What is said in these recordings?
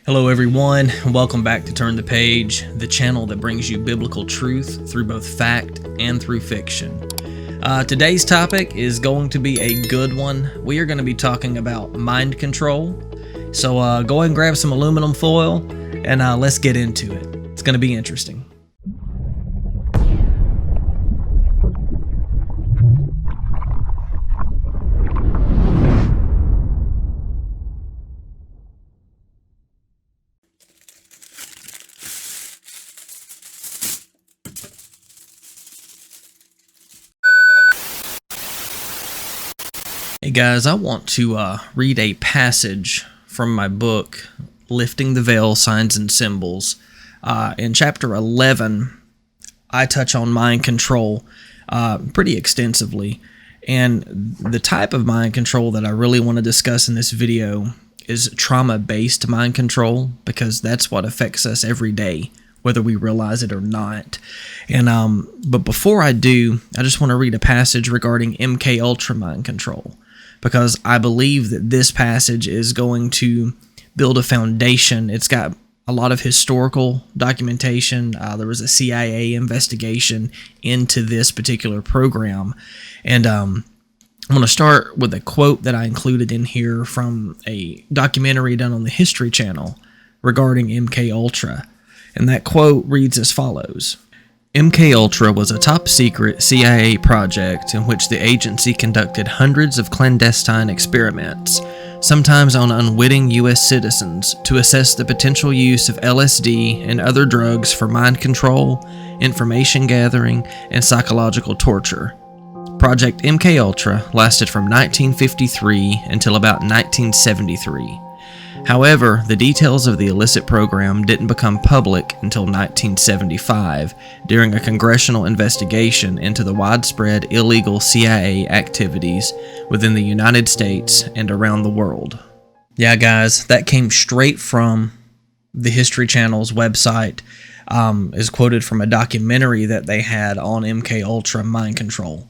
Hello everyone, and welcome back to Turn the Page, the channel that brings you biblical truth through both fact and through fiction. Today's topic is going to be a good one. We are going to be talking about mind control. So go ahead and grab some aluminum foil and let's get into it. It's going to be interesting. Hey guys, I want to read a passage from my book, Lifting the Veil, Signs and Symbols. In chapter 11, I touch on mind control pretty extensively. And the type of mind control that I really want to discuss in this video is trauma-based mind control, because that's what affects us every day, whether we realize it or not. And but before I do, I just want to read a passage regarding MK Ultra mind control, because I believe that this passage is going to build a foundation. It's got a lot of historical documentation. There was a CIA investigation into this particular program. And I'm going to start with a quote that I included in here from a documentary done on the History Channel regarding MK Ultra. And that quote reads as follows. MK Ultra was a top-secret CIA project in which the agency conducted hundreds of clandestine experiments, sometimes on unwitting U.S. citizens, to assess the potential use of LSD and other drugs for mind control, information gathering, and psychological torture. Project MK Ultra lasted from 1953 until about 1973. However, the details of the illicit program didn't become public until 1975 during a congressional investigation into the widespread illegal CIA activities within the United States and around the world. Yeah, guys, that came straight from the History Channel's website. Is quoted from a documentary that they had on MK Ultra mind control.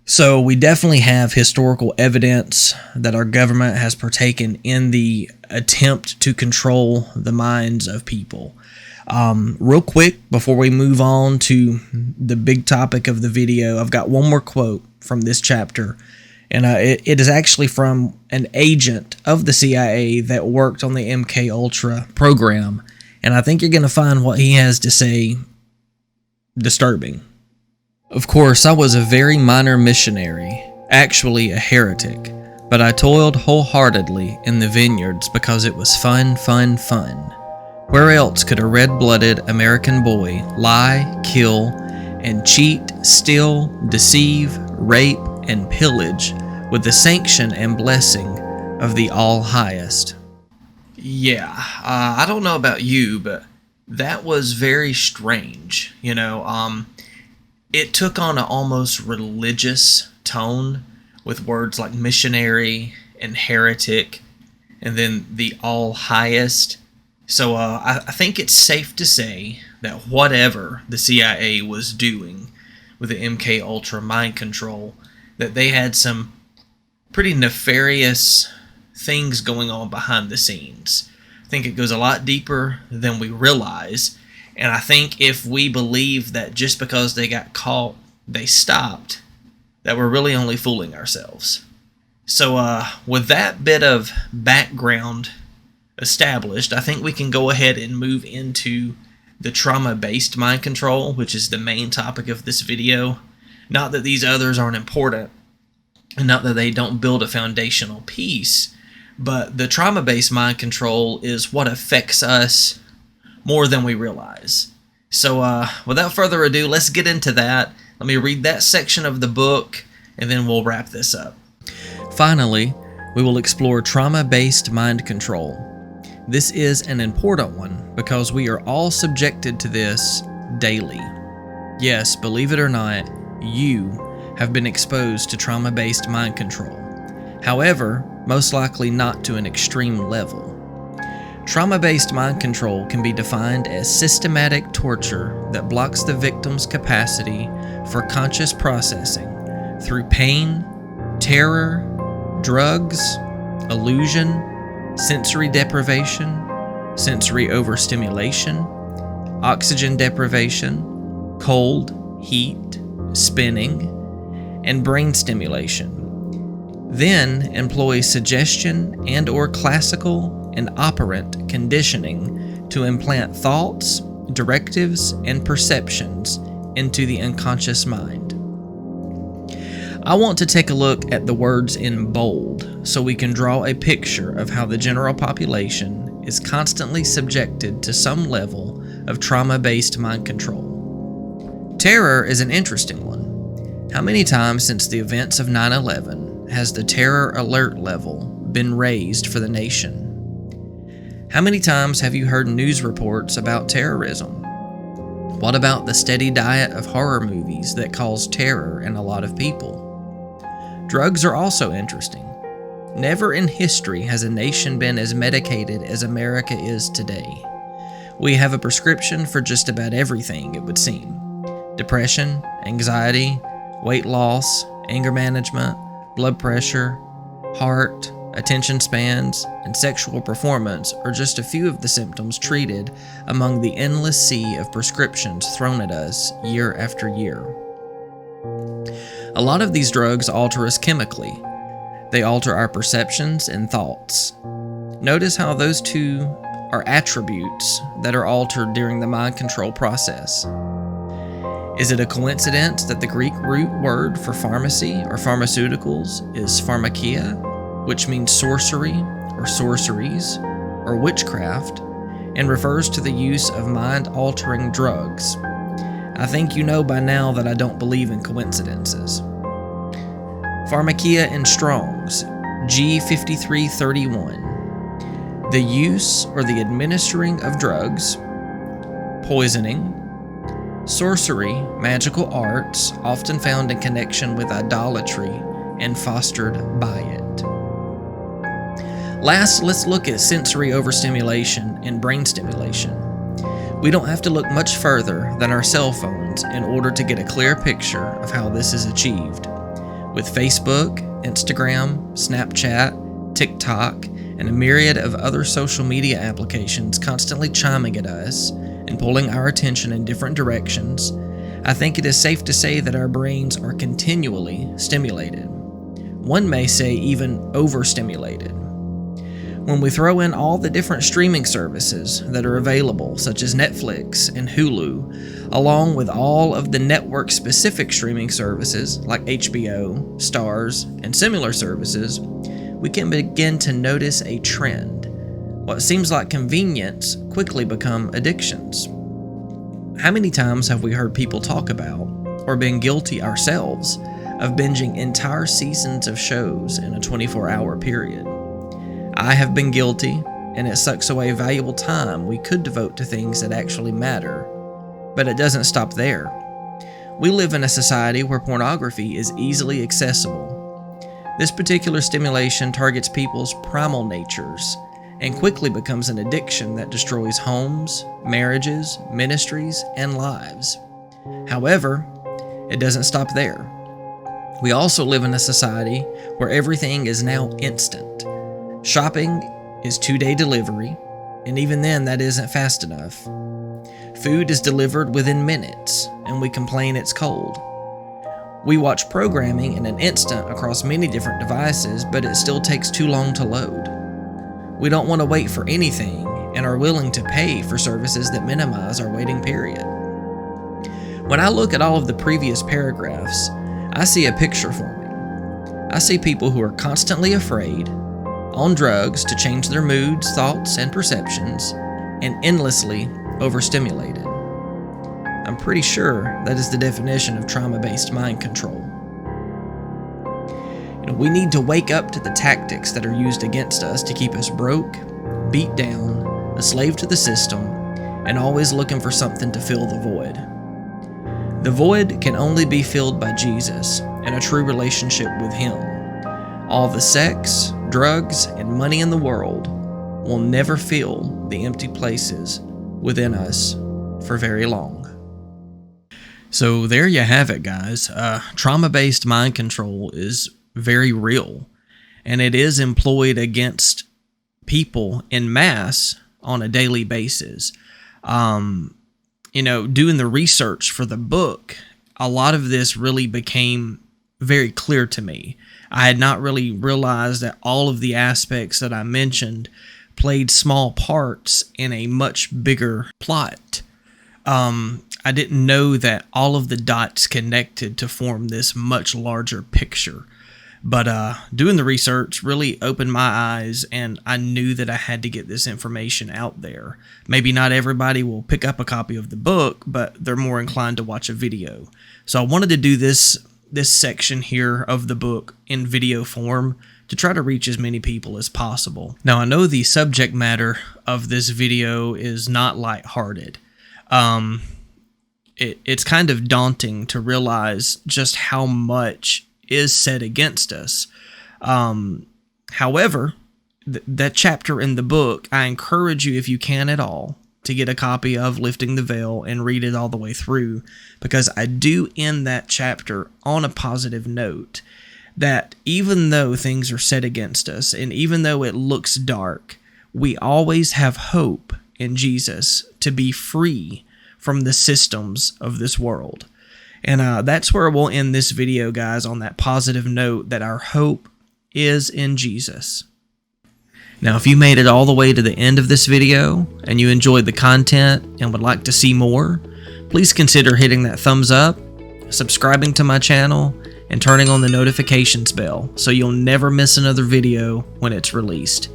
So we definitely have historical evidence that our government has partaken in the attempt to control the minds of people. Real quick, before we move on to the big topic of the video, I've got one more quote from this chapter. And it is actually from an agent of the CIA that worked on the MK Ultra program. And I think you're going to find what he has to say disturbing. Of course, I was a very minor missionary, actually a heretic, but I toiled wholeheartedly in the vineyards because it was fun. Where else could a red-blooded American boy lie, kill, and cheat, steal, deceive, rape, and pillage with the sanction and blessing of the All-Highest? Yeah, I don't know about you, but that was very strange, It took on an almost religious tone with words like missionary and heretic and then the all-highest. So I think it's safe to say that whatever the CIA was doing with the MK Ultra mind control, that they had some pretty nefarious things going on behind the scenes. I think it goes a lot deeper than we realize. And I think if we believe that just because they got caught, they stopped, that we're really only fooling ourselves. So with that bit of background established, I think we can go ahead and move into the trauma-based mind control, which is the main topic of this video. Not that these others aren't important, and not that they don't build a foundational piece, but the trauma-based mind control is what affects us more than we realize. So without further ado, let's get into that. Let me read that section of the book, and then we'll wrap this up. Finally, we will explore trauma-based mind control. This is an important one because we are all subjected to this daily. Yes, believe it or not, you have been exposed to trauma-based mind control. However, most likely not to an extreme level. Trauma-based mind control can be defined as systematic torture that blocks the victim's capacity for conscious processing through pain, terror, drugs, illusion, sensory deprivation, sensory overstimulation, oxygen deprivation, cold, heat, spinning, and brain stimulation. Then employ suggestion and/or classical and operant conditioning to implant thoughts, directives, and perceptions into the unconscious mind. I want to take a look at the words in bold so we can draw a picture of how the general population is constantly subjected to some level of trauma-based mind control. Terror is an interesting one. How many times since the events of 9/11 has the terror alert level been raised for the nation? How many times have you heard news reports about terrorism? What about the steady diet of horror movies that cause terror in a lot of people? Drugs are also interesting. Never in history has a nation been as medicated as America is today. We have a prescription for just about everything, it would seem. Depression, anxiety, weight loss, anger management, blood pressure, heart, attention spans, and sexual performance are just a few of the symptoms treated among the endless sea of prescriptions thrown at us year after year. A lot of these drugs alter us chemically. They alter our perceptions and thoughts. Notice how those two are attributes that are altered during the mind control process. Is it a coincidence that the Greek root word for pharmacy or pharmaceuticals is pharmakia, which means sorcery or sorceries or witchcraft, and refers to the use of mind-altering drugs? I think you know by now that I don't believe in coincidences. Pharmakia in Strong's, G5331. The use or the administering of drugs, poisoning, sorcery, magical arts, often found in connection with idolatry and fostered by it. Last, let's look at sensory overstimulation and brain stimulation. We don't have to look much further than our cell phones in order to get a clear picture of how this is achieved. With Facebook, Instagram, Snapchat, TikTok, and a myriad of other social media applications constantly chiming at us and pulling our attention in different directions, I think it is safe to say that our brains are continually stimulated. One may say even overstimulated. When we throw in all the different streaming services that are available, such as Netflix and Hulu, along with all of the network-specific streaming services like HBO, Starz, and similar services, we can begin to notice a trend. What seems like convenience quickly become addictions. How many times have we heard people talk about, or been guilty ourselves, of binging entire seasons of shows in a 24-hour period? I have been guilty, and it sucks away valuable time we could devote to things that actually matter. But it doesn't stop there. We live in a society where pornography is easily accessible. This particular stimulation targets people's primal natures and quickly becomes an addiction that destroys homes, marriages, ministries, and lives. However, it doesn't stop there. We also live in a society where everything is now instant. Shopping is 2-day delivery, and even then that isn't fast enough. Food is delivered within minutes, and we complain it's cold. We watch programming in an instant across many different devices, but it still takes too long to load. We don't want to wait for anything and are willing to pay for services that minimize our waiting period. When I look at all of the previous paragraphs, I see a picture for me. I see people who are constantly afraid, on drugs to change their moods, thoughts, and perceptions, and endlessly overstimulated. I'm pretty sure that is the definition of trauma-based mind control. We need to wake up to the tactics that are used against us to keep us broke, beat down, a slave to the system, and always looking for something to fill the void. The void can only be filled by Jesus and a true relationship with Him. All the sex, drugs, and money in the world will never fill the empty places within us for very long. So there you have it, guys. Trauma-based mind control is very real, and it is employed against people in mass on a daily basis. Doing the research for the book, a lot of this really became very clear to me. I had not really realized that all of the aspects that I mentioned played small parts in a much bigger plot. I didn't know that all of the dots connected to form this much larger picture. But doing the research really opened my eyes, and I knew that I had to get this information out there. Maybe not everybody will pick up a copy of the book, but they're more inclined to watch a video. So I wanted to do this section here of the book in video form to try to reach as many people as possible. Now, I know the subject matter of this video is not lighthearted. It's kind of daunting to realize just how much is said against us. However, that chapter in the book, I encourage you, if you can at all, to get a copy of Lifting the Veil and read it all the way through, because I do end that chapter on a positive note, that even though things are set against us, and even though it looks dark, we always have hope in Jesus to be free from the systems of this world. And that's where we'll end this video, guys, on that positive note that our hope is in Jesus. Now, if you made it all the way to the end of this video and you enjoyed the content and would like to see more, please consider hitting that thumbs up, subscribing to my channel, and turning on the notifications bell so you'll never miss another video when it's released.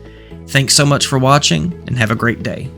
Thanks so much for watching, and have a great day.